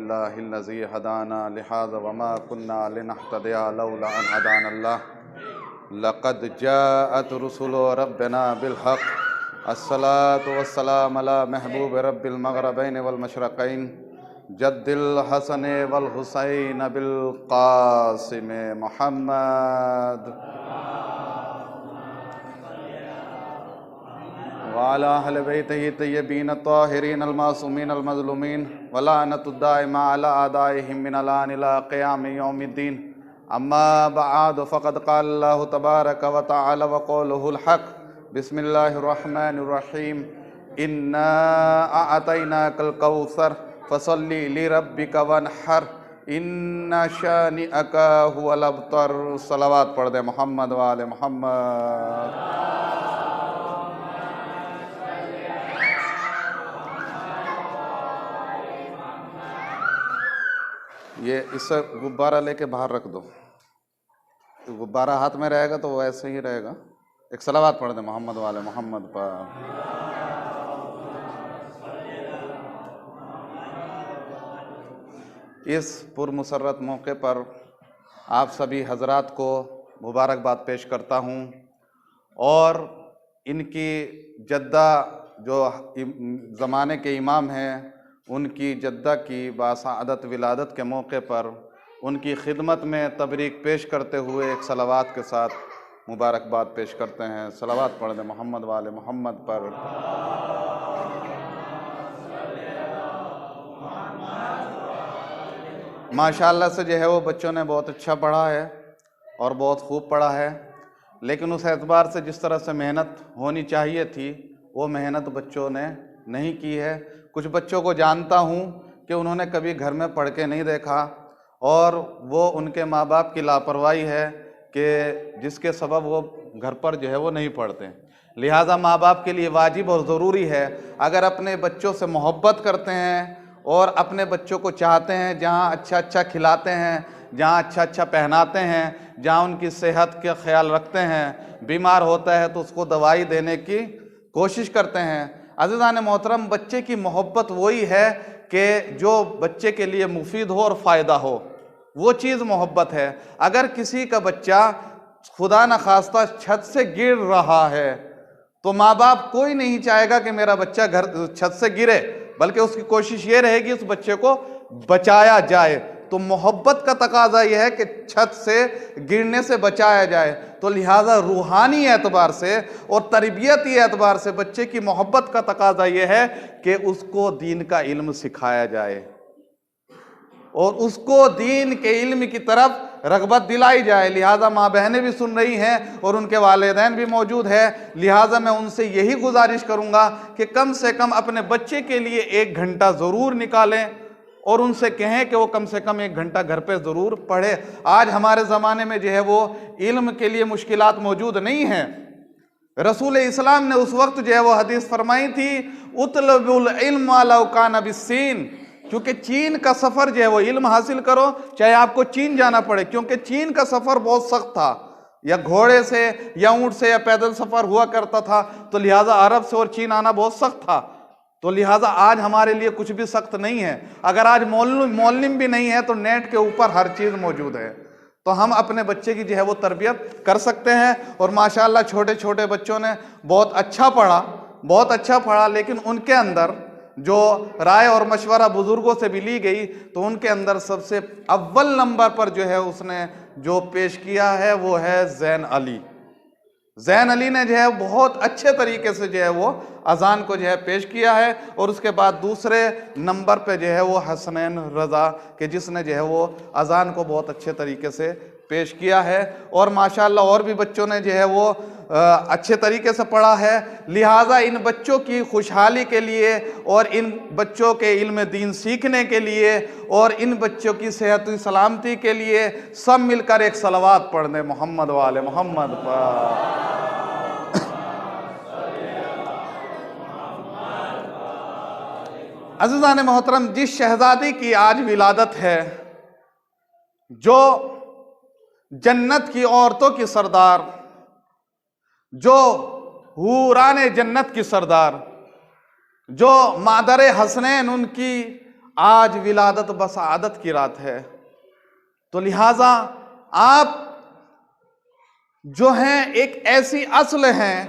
لله الذي هدانا لهذا وما كنا لنهتدي لولا أن هدانا الله لقد جاءت رسل ربنا بالحق الصلاة والسلام على محبوب رب المغربين والمشرقين جد الحسن والحسين بالقاسم محمد وعلى أهل بيته الطيبين الطاهرين المعصومين المظلومين ولعنة الدائمة على أعدائهم من الآن إلى قيام يوم الدين أما بعد فقد قال الله تبارك وتعالى وقوله الحق بسم الله الرحمن الرحيم إنا أعطيناك الكوثر فصل لربك وانحر إن شانئك هو الأبتر صلوات پڑھ دے محمد وآل محمد. یہ اس سے غبارہ لے کے باہر رکھ دو، غبارہ ہاتھ میں رہے گا تو وہ ایسے ہی رہے گا. ایک صلوات پڑھ دیں محمد والے محمد پر. اس پرمسرت موقع پر آپ سبھی حضرات کو مبارکباد پیش کرتا ہوں اور ان کی جدہ جو زمانے کے امام ہیں ان کی جدہ کی باسعادت ولادت کے موقع پر ان کی خدمت میں تبریک پیش کرتے ہوئے ایک صلوات کے ساتھ مبارکباد پیش کرتے ہیں. صلوات پڑھ دیں محمد والے محمد پر. ماشاءاللہ سے جو ہے وہ بچوں نے بہت اچھا پڑھا ہے اور بہت خوب پڑھا ہے، لیکن اس اعتبار سے جس طرح سے محنت ہونی چاہیے تھی وہ محنت بچوں نے نہیں کی ہے. کچھ بچوں کو جانتا ہوں کہ انہوں نے کبھی گھر میں پڑھ کے نہیں دیکھا اور وہ ان کے ماں باپ کی لاپرواہی ہے کہ جس کے سبب وہ گھر پر جو ہے وہ نہیں پڑھتے. لہٰذا ماں باپ کے لیے واجب اور ضروری ہے اگر اپنے بچوں سے محبت کرتے ہیں اور اپنے بچوں کو چاہتے ہیں جہاں اچھا اچھا کھلاتے ہیں، جہاں اچھا اچھا پہناتے ہیں، جہاں ان کی صحت کا خیال رکھتے ہیں، بیمار ہوتا ہے تو اس کو دوائی دینے کی کوشش کرتے ہیں. عزیزان محترم، بچے کی محبت وہی ہے کہ جو بچے کے لیے مفید ہو اور فائدہ ہو، وہ چیز محبت ہے. اگر کسی کا بچہ خدا نخواستہ چھت سے گر رہا ہے تو ماں باپ کوئی نہیں چاہے گا کہ میرا بچہ چھت سے گرے، بلکہ اس کی کوشش یہ رہے گی اس بچے کو بچایا جائے. تو محبت کا تقاضا یہ ہے کہ چھت سے گرنے سے بچایا جائے. تو لہٰذا روحانی اعتبار سے اور تربیتی اعتبار سے بچے کی محبت کا تقاضا یہ ہے کہ اس کو دین کا علم سکھایا جائے اور اس کو دین کے علم کی طرف رغبت دلائی جائے. لہٰذا ماں بہنیں بھی سن رہی ہیں اور ان کے والدین بھی موجود ہیں. لہٰذا میں ان سے یہی گزارش کروں گا کہ کم سے کم اپنے بچے کے لیے 1 گھنٹہ ضرور نکالیں اور ان سے کہیں کہ وہ کم سے کم 1 گھنٹہ گھر پہ ضرور پڑھے. آج ہمارے زمانے میں جو ہے وہ علم کے لیے مشکلات موجود نہیں ہیں. رسول اسلام نے اس وقت جو ہے وہ حدیث فرمائی تھی اطلب العلم ولو کان بالصین، کیونکہ چین کا سفر جو ہے وہ علم حاصل کرو چاہے آپ کو چین جانا پڑے، کیونکہ چین کا سفر بہت سخت تھا، یا گھوڑے سے یا اونٹ سے یا پیدل سفر ہوا کرتا تھا. تو لہٰذا عرب سے اور چین آنا بہت سخت تھا. تو لہٰذا آج ہمارے لیے کچھ بھی سخت نہیں ہے. اگر آج معلم بھی نہیں ہے تو نیٹ کے اوپر ہر چیز موجود ہے، تو ہم اپنے بچے کی جو ہے وہ تربیت کر سکتے ہیں. اور ماشاءاللہ چھوٹے چھوٹے بچوں نے بہت اچھا پڑھا، لیکن ان کے اندر جو رائے اور مشورہ بزرگوں سے بھی لی گئی تو ان کے اندر سب سے اول نمبر پر جو ہے اس نے جو پیش کیا ہے وہ ہے زین علی. زین علی نے جو ہے بہت اچھے طریقے سے جو ہے وہ اذان کو جو ہے پیش کیا ہے. اور اس کے بعد دوسرے نمبر پہ جو ہے وہ حسنین رضا کہ جس نے جو ہے وہ اذان کو بہت اچھے طریقے سے پیش کیا ہے. اور ماشاءاللہ اور بھی بچوں نے جو ہے وہ اچھے طریقے سے پڑھا ہے. لہٰذا ان بچوں کی خوشحالی کے لیے اور ان بچوں کے علم دین سیکھنے کے لیے اور ان بچوں کی صحت و سلامتی کے لیے سب مل کر ایک صلوات پڑھ دیں محمد والے محمد پر. عزیزان محترم، جس شہزادی کی آج ولادت ہے، جو جنت کی عورتوں کی سردار، جو حوران جنت کی سردار، جو مادر حسنین ان کی آج ولادت بسعادت کی رات ہے، تو لہٰذا آپ جو ہیں ایک ایسی اصل ہیں،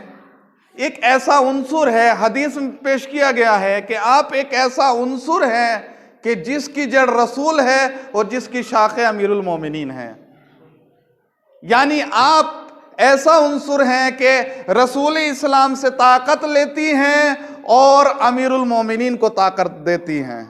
ایک ایسا عنصر ہے، حدیث میں پیش کیا گیا ہے کہ آپ ایک ایسا عنصر ہیں کہ جس کی جڑ رسول ہے اور جس کی شاخیں امیر المومنین ہیں۔ یعنی آپ ایسا عنصر ہیں کہ رسول اسلام سے طاقت لیتی ہیں اور امیر المومنین کو طاقت دیتی ہیں،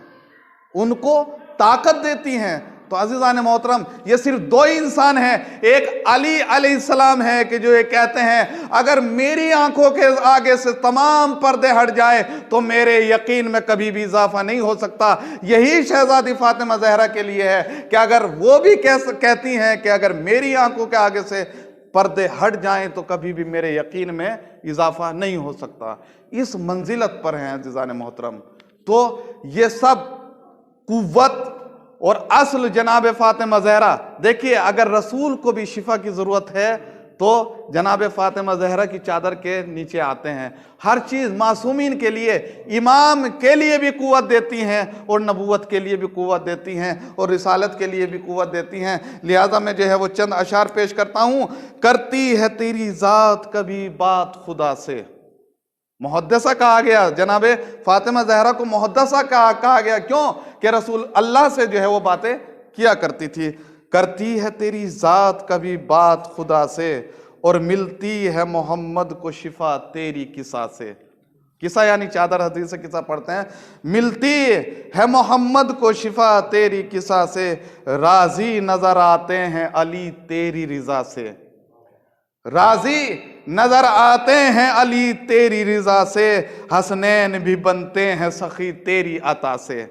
ان کو طاقت دیتی ہیں۔ تو عزیزان محترم، یہ صرف دو ہی انسان ہیں، ایک علی علیہ السلام ہے کہ جو یہ کہتے ہیں اگر میری آنکھوں کے آگے سے تمام پردے ہٹ جائے تو میرے یقین میں کبھی بھی اضافہ نہیں ہو سکتا۔ یہی شہزادی فاطمہ زہرا کے لیے ہے کہ اگر وہ بھی کہتی ہیں کہ اگر میری آنکھوں کے آگے سے پردے ہٹ جائیں تو کبھی بھی میرے یقین میں اضافہ نہیں ہو سکتا۔ اس منزلت پر ہیں عزیزان محترم۔ تو یہ سب قوت اور اصل جناب فاطمہ زہرا، دیکھیے اگر رسول کو بھی شفا کی ضرورت ہے تو جناب فاطمہ زہرا کی چادر کے نیچے آتے ہیں۔ ہر چیز معصومین کے لیے، امام کے لیے بھی قوت دیتی ہیں اور نبوت کے لیے بھی قوت دیتی ہیں اور رسالت کے لیے بھی قوت دیتی ہیں۔ لہٰذا میں جو ہے وہ چند اشعار پیش کرتا ہوں۔ کرتی ہے تیری ذات کبھی بات خدا سے، محدثہ کہا گیا، جناب فاطمہ زہرا کو محدثہ کہا گیا، کیوں کہ رسول اللہ سے جو ہے وہ باتیں کیا کرتی تھی۔ کرتی ہے تیری ذات کبھی بات خدا سے اور ملتی ہے محمد کو شفا تیری کسا سے۔ کسا یعنی چادر، حدیث سے کسا پڑھتے ہیں۔ ملتی ہے محمد کو شفا تیری کسا سے، راضی نظر آتے ہیں علی تیری رضا سے، راضی نظر آتے ہیں علی تیری رضا سے، حسنین بھی بنتے ہیں سخی تیری عطا سے،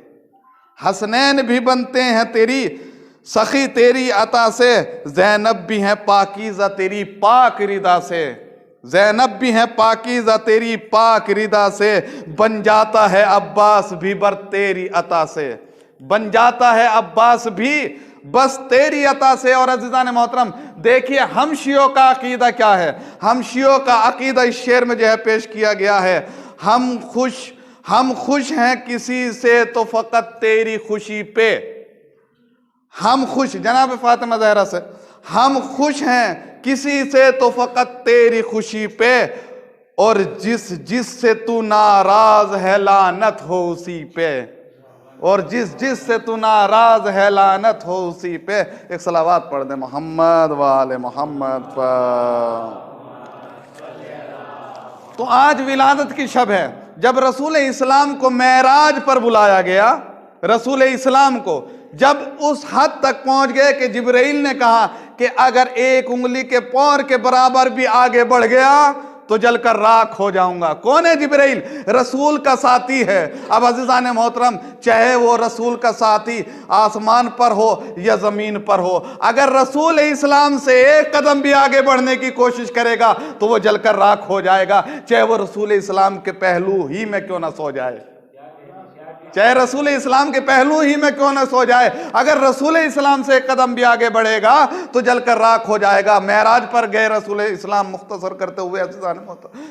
حسنین بھی بنتے ہیں تیری سخی تیری عطا سے، زینب بھی ہیں پاکیزہ تیری پاک رضا سے، زینب بھی ہیں پاکیزہ تیری پاک رضا سے، بن جاتا ہے عباس بھی بر تیری عطا سے، بن جاتا ہے عباس بھی بس تیری عطا سے۔ اور عزیزان محترم دیکھیے ہم شیعوں کا عقیدہ کیا ہے، ہم شیعوں کا عقیدہ اس شعر میں جو ہے پیش کیا گیا ہے، ہم خوش ہیں کسی سے تو فقط تیری خوشی پہ، ہم خوش جناب فاطمہ زہرا سے، ہم خوش ہیں کسی سے تو فقط تیری خوشی پہ، اور جس سے تو ناراض ہے لعنت ہو اسی پہ، اور جس سے تو ناراض ہے لعنت ہو اسی پہ۔ ایک صلوات پڑھ دیں محمد وآل محمد پر۔ تو آج ولادت کی شب ہے، جب رسول اسلام کو معراج پر بلایا گیا، رسول اسلام کو جب اس حد تک پہنچ گئے کہ جبرائیل نے کہا کہ اگر ایک انگلی کے پور کے برابر بھی آگے بڑھ گیا تو جل کر راکھ ہو جاؤں گا۔ کون ہے جبرائیل؟ رسول کا ساتھی ہے۔ اب عزیزان محترم چاہے وہ رسول کا ساتھی آسمان پر ہو یا زمین پر ہو، اگر رسول اسلام سے ایک قدم بھی آگے بڑھنے کی کوشش کرے گا تو وہ جل کر راکھ ہو جائے گا، چاہے وہ رسول اسلام کے پہلو ہی میں کیوں نہ سو جائے، چاہے رسول اسلام کے پہلو ہی میں کیوں نہ سو جائے، اگر رسول اسلام سے ایک قدم بھی آگے بڑھے گا تو جل کر راکھ ہو جائے گا۔ معراج پر گئے رسول اسلام، مختصر کرتے ہوئے عزیزان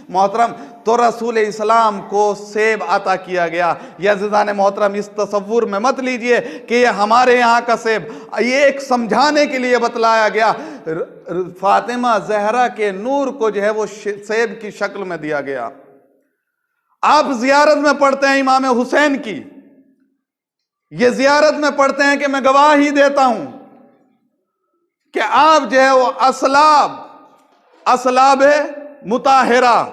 محترم، تو رسول اسلام کو سیب عطا کیا گیا۔ یہ عزیزان محترم اس تصور میں مت لیجئے کہ یہ ہمارے یہاں کا سیب، یہ ایک سمجھانے کے لیے بتلایا گیا، فاطمہ زہرا کے نور کو جو ہے وہ سیب کی شکل میں دیا گیا۔ آپ زیارت میں پڑھتے ہیں امام حسین کی، یہ زیارت میں پڑھتے ہیں کہ میں گواہی دیتا ہوں کہ آپ جو ہے وہ اسلاب مطہرہ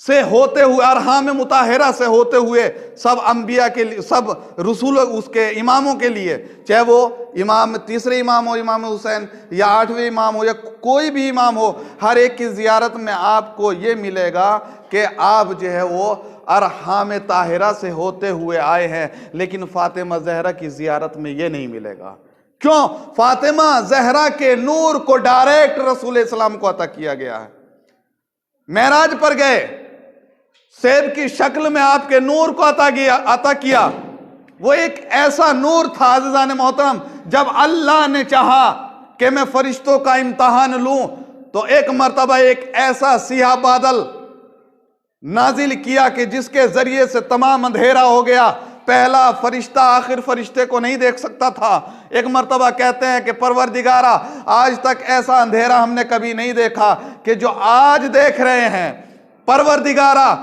سے ہوتے ہوئے، ارحام مطہرہ سے ہوتے ہوئے سب انبیاء کے لیے، سب رسول اس کے اماموں کے لیے، چاہے وہ امام تیسرے امام ہو امام حسین یا 8ویں امام ہو یا کوئی بھی امام ہو، ہر ایک کی زیارت میں آپ کو یہ ملے گا کہ آپ جو ہے وہ ارحام طاہرہ سے ہوتے ہوئے آئے ہیں، لیکن فاطمہ زہرا کی زیارت میں یہ نہیں ملے گا۔ کیوں؟ فاطمہ زہرا کے نور کو ڈائریکٹ رسول اسلام کو عطا کیا گیا ہے۔ معراج پر گئے، سیب کی شکل میں آپ کے نور کو عطا کیا، وہ ایک ایسا نور تھا عزیزان محترم، جب اللہ نے چاہا کہ میں فرشتوں کا امتحان لوں تو ایک مرتبہ ایک ایسا سیاہ بادل نازل کیا کہ جس کے ذریعے سے تمام اندھیرا ہو گیا، پہلا فرشتہ آخر فرشتے کو نہیں دیکھ سکتا تھا۔ ایک مرتبہ کہتے ہیں کہ پروردگارا آج تک ایسا اندھیرا ہم نے کبھی نہیں دیکھا کہ جو آج دیکھ رہے ہیں۔ پروردگارا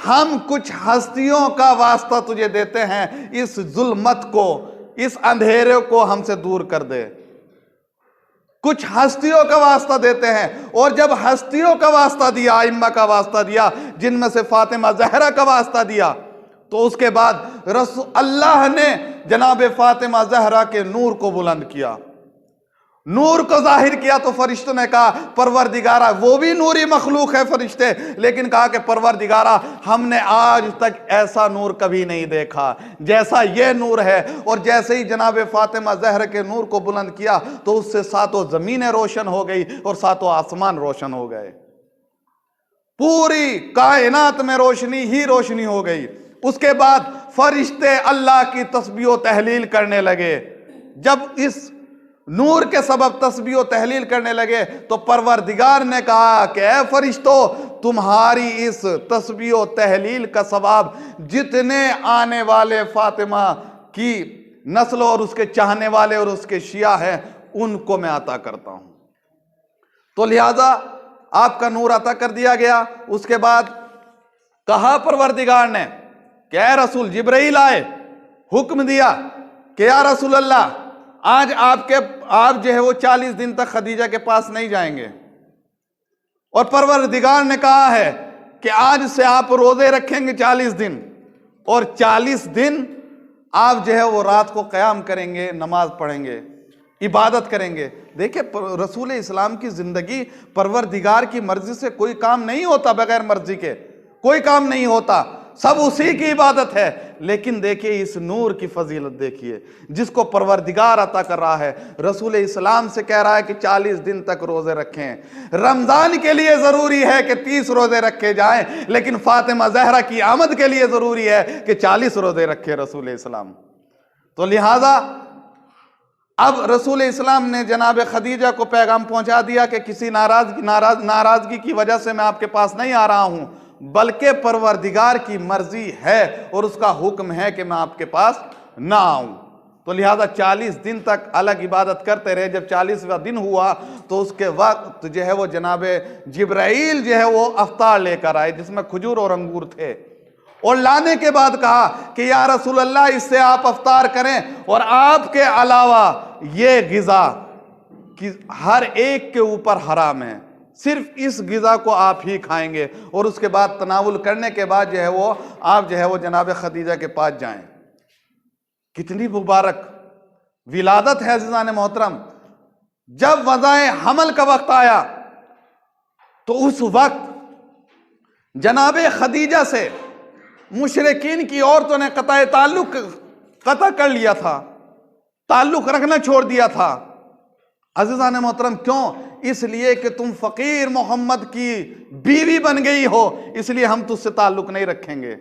ہم کچھ ہستیوں کا واسطہ تجھے دیتے ہیں، اس ظلمت کو، اس اندھیرے کو ہم سے دور کر دے۔ کچھ ہستیوں کا واسطہ دیتے ہیں، اور جب ہستیوں کا واسطہ دیا، ائمہ کا واسطہ دیا، جن میں سے فاطمہ زہرا کا واسطہ دیا، تو اس کے بعد اللہ نے جناب فاطمہ زہرا کے نور کو بلند کیا، نور کو ظاہر کیا۔ تو فرشتوں نے کہا پروردگارا، وہ بھی نوری مخلوق ہے فرشتے، لیکن کہا کہ پروردگارا ہم نے آج تک ایسا نور کبھی نہیں دیکھا جیسا یہ نور ہے۔ اور جیسے ہی جناب فاطمہ زہرا کے نور کو بلند کیا تو اس سے ساتوں زمینیں روشن ہو گئی اور ساتوں آسمان روشن ہو گئے، پوری کائنات میں روشنی ہی روشنی ہو گئی۔ اس کے بعد فرشتے اللہ کی تسبیح و تحلیل کرنے لگے۔ جب اس نور کے سبب تسبیح و تحلیل کرنے لگے تو پروردگار نے کہا کہ اے فرشتو، تمہاری اس تسبیح و تحلیل کا ثواب جتنے آنے والے فاطمہ کی نسل اور اس کے چاہنے والے اور اس کے شیعہ ہیں ان کو میں عطا کرتا ہوں۔ تو لہذا آپ کا نور عطا کر دیا گیا۔ اس کے بعد کہا پروردگار نے کہ اے رسول، جبرائیل آئے، حکم دیا کہ یا رسول اللہ آج آپ جو ہے وہ 40 دن تک خدیجہ کے پاس نہیں جائیں گے، اور پروردگار نے کہا ہے کہ آج سے آپ روزے رکھیں گے 40 دن، اور 40 دن آپ جو ہے وہ رات کو قیام کریں گے، نماز پڑھیں گے، عبادت کریں گے۔ دیکھیں رسول اسلام کی زندگی، پروردگار کی مرضی سے کوئی کام نہیں ہوتا، بغیر مرضی کے کوئی کام نہیں ہوتا، سب اسی کی عبادت ہے۔ لیکن دیکھیے اس نور کی فضیلت دیکھیے، جس کو پروردگار عطا کر رہا ہے، رسول اسلام سے کہہ رہا ہے کہ 40 دن تک روزے رکھیں۔ رمضان کے لیے ضروری ہے کہ 30 روزے رکھے جائیں، لیکن فاطمہ زہرا کی آمد کے لیے ضروری ہے کہ 40 روزے رکھے رسول اسلام۔ تو لہٰذا اب رسول اسلام نے جناب خدیجہ کو پیغام پہنچا دیا کہ کسی ناراضگی کی وجہ سے میں آپ کے پاس نہیں آ رہا ہوں، بلکہ پروردگار کی مرضی ہے اور اس کا حکم ہے کہ میں آپ کے پاس نہ آؤں۔ تو لہذا 40 دن تک الگ عبادت کرتے رہے۔ جب 40واں دن ہوا تو اس کے وقت جو ہے وہ جناب جبرائیل جو ہے وہ افطار لے کر آئے، جس میں کھجور اور انگور تھے، اور لانے کے بعد کہا کہ یا رسول اللہ اس سے آپ افطار کریں، اور آپ کے علاوہ یہ غذا ہر ایک کے اوپر حرام ہے، صرف اس غذا کو آپ ہی کھائیں گے۔ اور اس کے بعد تناول کرنے کے بعد جو ہے وہ آپ جو ہے وہ جناب خدیجہ کے پاس جائیں۔ کتنی مبارک ولادت ہے عزیزان محترم۔ جب وضع حمل کا وقت آیا تو اس وقت جناب خدیجہ سے مشرکین کی عورتوں نے قطع کر لیا تھا، تعلق رکھنا چھوڑ دیا تھا۔ عزیزان محترم کیوں؟ اس لیے کہ تم فقیر محمد کی بیوی بن گئی ہو، اس لیے ہم تجھ سے تعلق نہیں رکھیں گے۔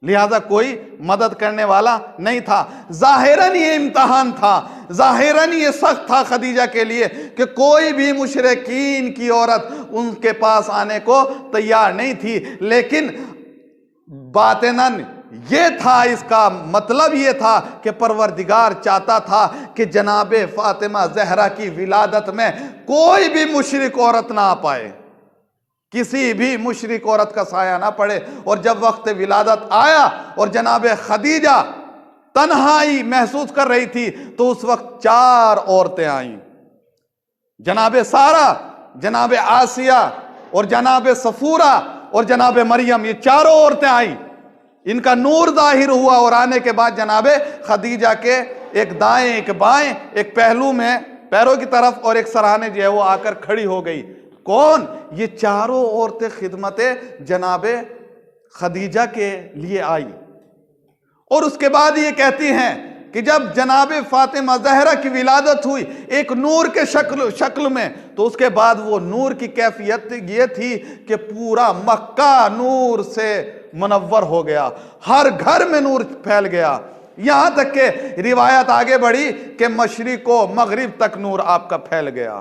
لہذا کوئی مدد کرنے والا نہیں تھا۔ ظاہراً یہ امتحان تھا، ظاہراً یہ سخت تھا خدیجہ کے لیے کہ کوئی بھی مشرکین کی عورت ان کے پاس آنے کو تیار نہیں تھی، لیکن باطناً یہ تھا، اس کا مطلب یہ تھا کہ پروردگار چاہتا تھا کہ جناب فاطمہ زہرا کی ولادت میں کوئی بھی مشرک عورت نہ آ پائے، کسی بھی مشرک عورت کا سایہ نہ پڑے۔ اور جب وقت ولادت آیا اور جناب خدیجہ تنہائی محسوس کر رہی تھی تو اس وقت 4 عورتیں آئیں، جناب سارہ، جناب آسیہ اور جناب صفورہ اور جناب مریم، یہ 4 عورتیں آئیں۔ ان کا نور ظاہر ہوا، اور آنے کے بعد جناب خدیجہ کے ایک دائیں ایک بائیں، ایک پہلو میں پیروں کی طرف اور ایک سرہانے جو ہے وہ آ کر کھڑی ہو گئی۔ کون؟ یہ 4 عورتیں خدمت جناب خدیجہ کے لیے آئی، اور اس کے بعد یہ کہتی ہیں کہ جب جناب فاطمہ زہرا کی ولادت ہوئی ایک نور کے شکل میں، تو اس کے بعد وہ نور کی کیفیت یہ تھی کہ پورا مکہ نور سے منور ہو گیا، ہر گھر میں نور پھیل گیا، یہاں تک کہ روایت آگے بڑھی کہ مشرق و مغرب تک نور آپ کا پھیل گیا۔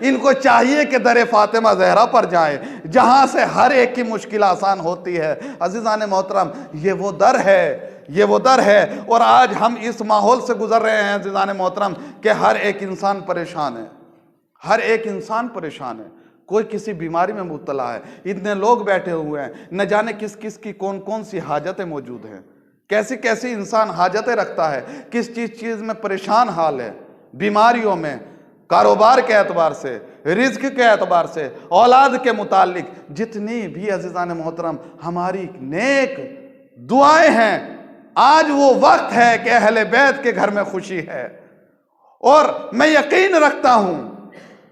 ان کو چاہیے کہ در فاطمہ زہرا پر جائیں جہاں سے ہر ایک کی مشکل آسان ہوتی ہے۔ عزیزان محترم، یہ وہ در ہے اور آج ہم اس ماحول سے گزر رہے ہیں عزیزان محترم کہ ہر ایک انسان پریشان ہے، ہر ایک انسان پریشان ہے، کوئی کسی بیماری میں مبتلا ہے، اتنے لوگ بیٹھے ہوئے ہیں، نہ جانے کس کس کی کون کون سی حاجتیں موجود ہیں، کیسی کیسی انسان حاجتیں رکھتا ہے، کس چیز میں پریشان حال ہے، بیماریوں میں، کاروبار کے اعتبار سے، رزق کے اعتبار سے، اولاد کے متعلق، جتنی بھی عزیزان محترم ہماری نیک دعائیں ہیں، آج وہ وقت ہے کہ اہل بیت کے گھر میں خوشی ہے، اور میں یقین رکھتا ہوں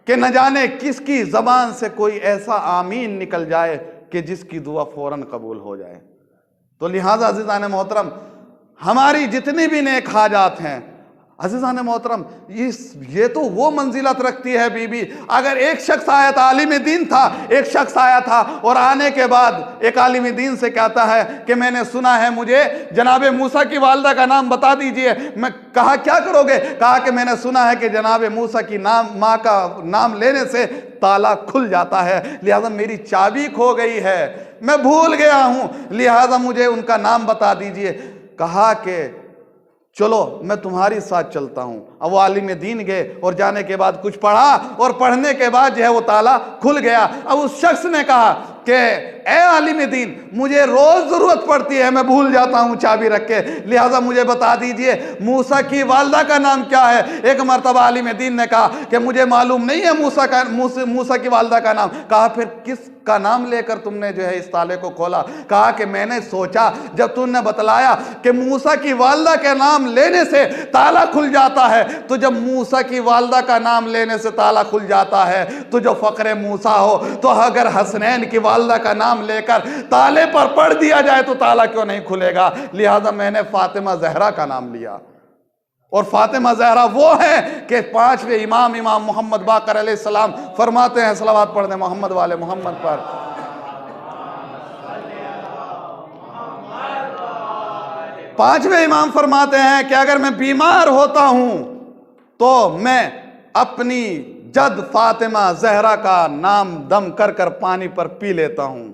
کہ نہ جانے کس کی زبان سے کوئی ایسا آمین نکل جائے کہ جس کی دعا فوراً قبول ہو جائے۔ تو لہٰذا عزیزان محترم ہماری جتنی بھی نیک حاجات ہیں، عزیزان محترم یہ تو وہ منزلت رکھتی ہے بی بی، اگر ایک شخص آیا تھا، عالم دین تھا، ایک شخص آیا تھا اور آنے کے بعد ایک عالم دین سے کہتا ہے کہ میں نے سنا ہے، مجھے جناب موسیٰ کی والدہ کا نام بتا دیجئے۔ میں کہا کیا کرو گے؟ کہا کہ میں نے سنا ہے کہ جناب موسیٰ کی ماں کا نام لینے سے تالا کھل جاتا ہے، لہذا میری چابی کھو گئی ہے، میں بھول گیا ہوں، لہذا مجھے ان کا نام بتا دیجئے۔ کہا کہ چلو میں تمہاری ساتھ چلتا ہوں۔ اب وہ عالم دین گئے اور جانے کے بعد کچھ پڑھا اور پڑھنے کے بعد جو ہے وہ تالا کھل گیا۔ اب اس شخص نے کہا کہ اے عالم دین، مجھے روز ضرورت پڑتی ہے، میں بھول جاتا ہوں چابی رکھ کے، لہٰذا مجھے بتا دیجئے موسیٰ کی والدہ کا نام کیا ہے؟ ایک مرتبہ عالم دین نے کہا کہ مجھے معلوم نہیں ہے موسیٰ کی والدہ کا نام۔ کہا پھر کس کا نام لے کر تم نے جو ہے اس تالے کو کھولا؟ کہا کہ میں نے سوچا جب تم نے بتلایا کہ موسیٰ کی والدہ کے نام لینے سے تالا کھل جاتا ہے، تو جب موسیٰ کی والدہ کا نام لینے سے تالا کھل جاتا ہے تو جو فقر موسیٰ ہو، تو اگر حسنین کی والدہ کا نام لے کر تالے پر پڑھ دیا جائے تو تالا کیوں نہیں کھلے گا؟ لہذا میں نے فاطمہ زہرا کا نام لیا، اور فاطمہ زہرا وہ ہے کہ پانچویں امام محمد باقر علیہ السلام فرماتے ہیں، صلوات پڑھنے محمد والے محمد پر، پانچویں امام فرماتے ہیں کہ اگر میں بیمار ہوتا ہوں تو میں اپنی جد فاطمہ زہرا کا نام دم کر کر پانی پر پی لیتا ہوں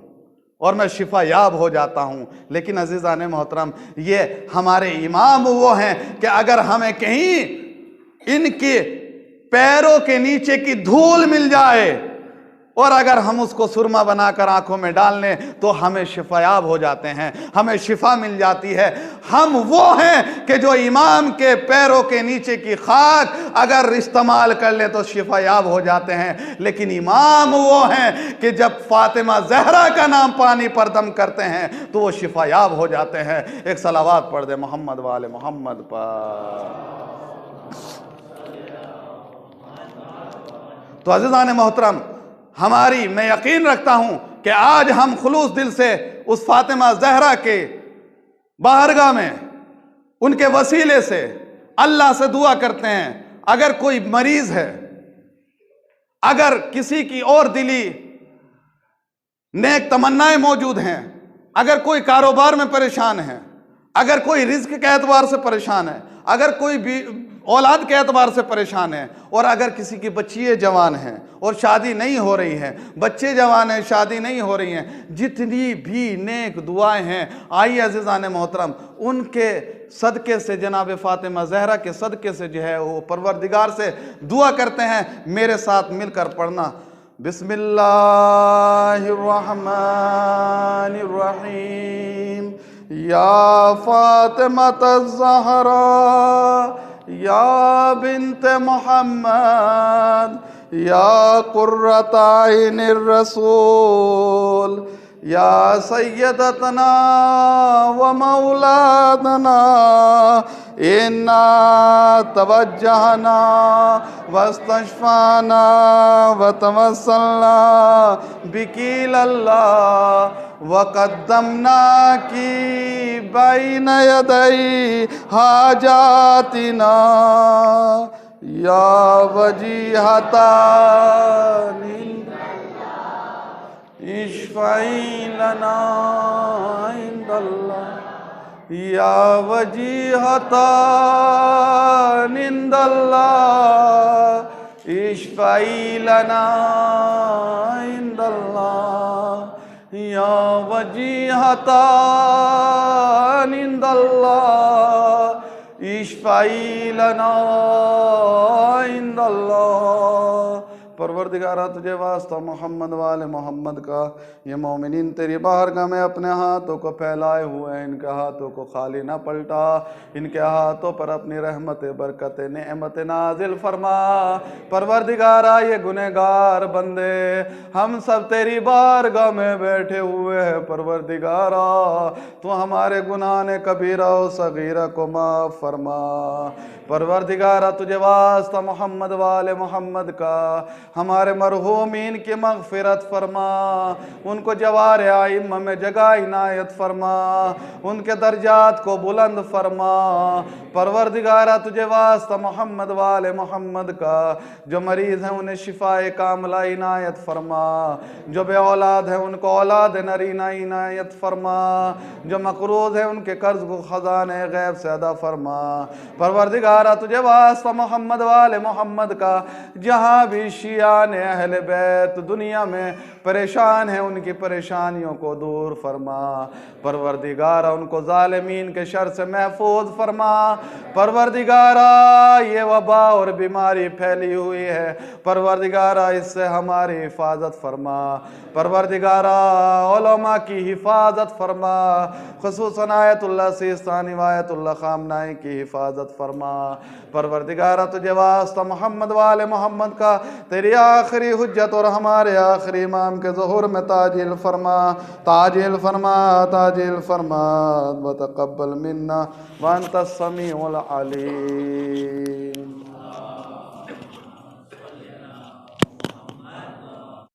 اور میں شفا یاب ہو جاتا ہوں۔ لیکن عزیزان محترم یہ ہمارے امام وہ ہیں کہ اگر ہمیں کہیں ان کے پیروں کے نیچے کی دھول مل جائے اور اگر ہم اس کو سرما بنا کر آنکھوں میں ڈال لیں تو ہمیں شفا یاب ہو جاتے ہیں، ہمیں شفا مل جاتی ہے۔ ہم وہ ہیں کہ جو امام کے پیروں کے نیچے کی خاک اگر استعمال کر لیں تو شفا یاب ہو جاتے ہیں، لیکن امام وہ ہیں کہ جب فاطمہ زہرا کا نام پانی پر دم کرتے ہیں تو وہ شفا یاب ہو جاتے ہیں۔ ایک صلوات پڑھ دے محمد والے محمد پر۔ تو عزیزان محترم میں یقین رکھتا ہوں کہ آج ہم خلوص دل سے اس فاطمہ زہرا کے بارگاہ میں ان کے وسیلے سے اللہ سے دعا کرتے ہیں، اگر کوئی مریض ہے، اگر کسی کی اور دلی نیک تمنائیں موجود ہیں، اگر کوئی کاروبار میں پریشان ہے، اگر کوئی رزق کے اعتبار سے پریشان ہے، اگر کوئی بھی اولاد کے اعتبار سے پریشان ہے، اور اگر کسی کی بچیے جوان ہیں اور شادی نہیں ہو رہی ہیں، بچے جوان ہیں شادی نہیں ہو رہی ہیں، جتنی بھی نیک دعائیں ہیں، آئیے عزیزان محترم ان کے صدقے سے، جناب فاطمہ زہرا کے صدقے سے جو ہے وہ پروردگار سے دعا کرتے ہیں۔ میرے ساتھ مل کر پڑھنا، بسم اللہ الرحمن الرحیم، یا فاطمة الزہرا یا بنت محمد یا قرۃ عین الرسول یا سیدتنا و مولاتنا انا توجہنا واستشفانا وتوسلنا بکیل اللہ وقدمناک بین یدی حاجاتنا یا وجیہتا اشفعی لنا عند اللہ یا وجیہتا عند اللہ اشفعی لنا عند اللہ یا وجیہتا عند اللہ اشفعی لنا عند اللہ۔ پروردگارہ تجھے واسطہ محمد والے محمد کا، یہ مومنین تیری بارگاہ میں اپنے ہاتھوں کو پھیلائے ہوئے ہیں، ان کے ہاتھوں کو خالی نہ پلٹا، ان کے ہاتھوں پر اپنی رحمت برکت نعمت نازل فرما۔ پروردگارہ یہ گنہگار بندے ہم سب تیری بارگاہ میں بیٹھے ہوئے ہیں، پروردگارہ تو ہمارے گناہ کبیرہ و صغیرہ کو معاف فرما۔ پروردگارہ تجھے واسطہ محمد والے محمد کا ہمارے مرحومین کی مغفرت فرما، ان کو جوار ائمہ میں جگہ عنایت فرما، ان کے درجات کو بلند فرما۔ پروردگارہ تجھے واسطہ محمد والے محمد کا جو مریض ہیں انہیں شفاء کاملہ عنایت فرما، جو بے اولاد ہیں ان کو اولاد نرینہ عنایت فرما، جو مقروض ہیں ان کے قرض کو خزانے غیب سے ادا فرما۔ پروردگارہ تجھے واسطہ محمد والے محمد کا جہاں بھی شیعان اہل بیت دنیا میں پریشان ہیں ان کی پریشانیوں کو دور فرما۔ پروردگارہ ان کو ظالمین کے شر سے محفوظ فرما۔ پروردگارہ یہ وبا اور بیماری پھیلی ہوئی ہے، پروردگارہ اس سے ہماری حفاظت فرما۔ پروردگارہ علماء کی حفاظت فرما، خصوصاً آیت اللہ سیستانی و آیت اللہ خامنائی کی حفاظت فرما۔ پروردگارہ تجھے واسطہ محمد والے محمد کا تیری آخری حجت اور ہمارے آخری امام کے ظہور میں تاجیل فرما، تاجیل فرما، تاجیل فرما، وتقبل منا وانت السمیع العلیم۔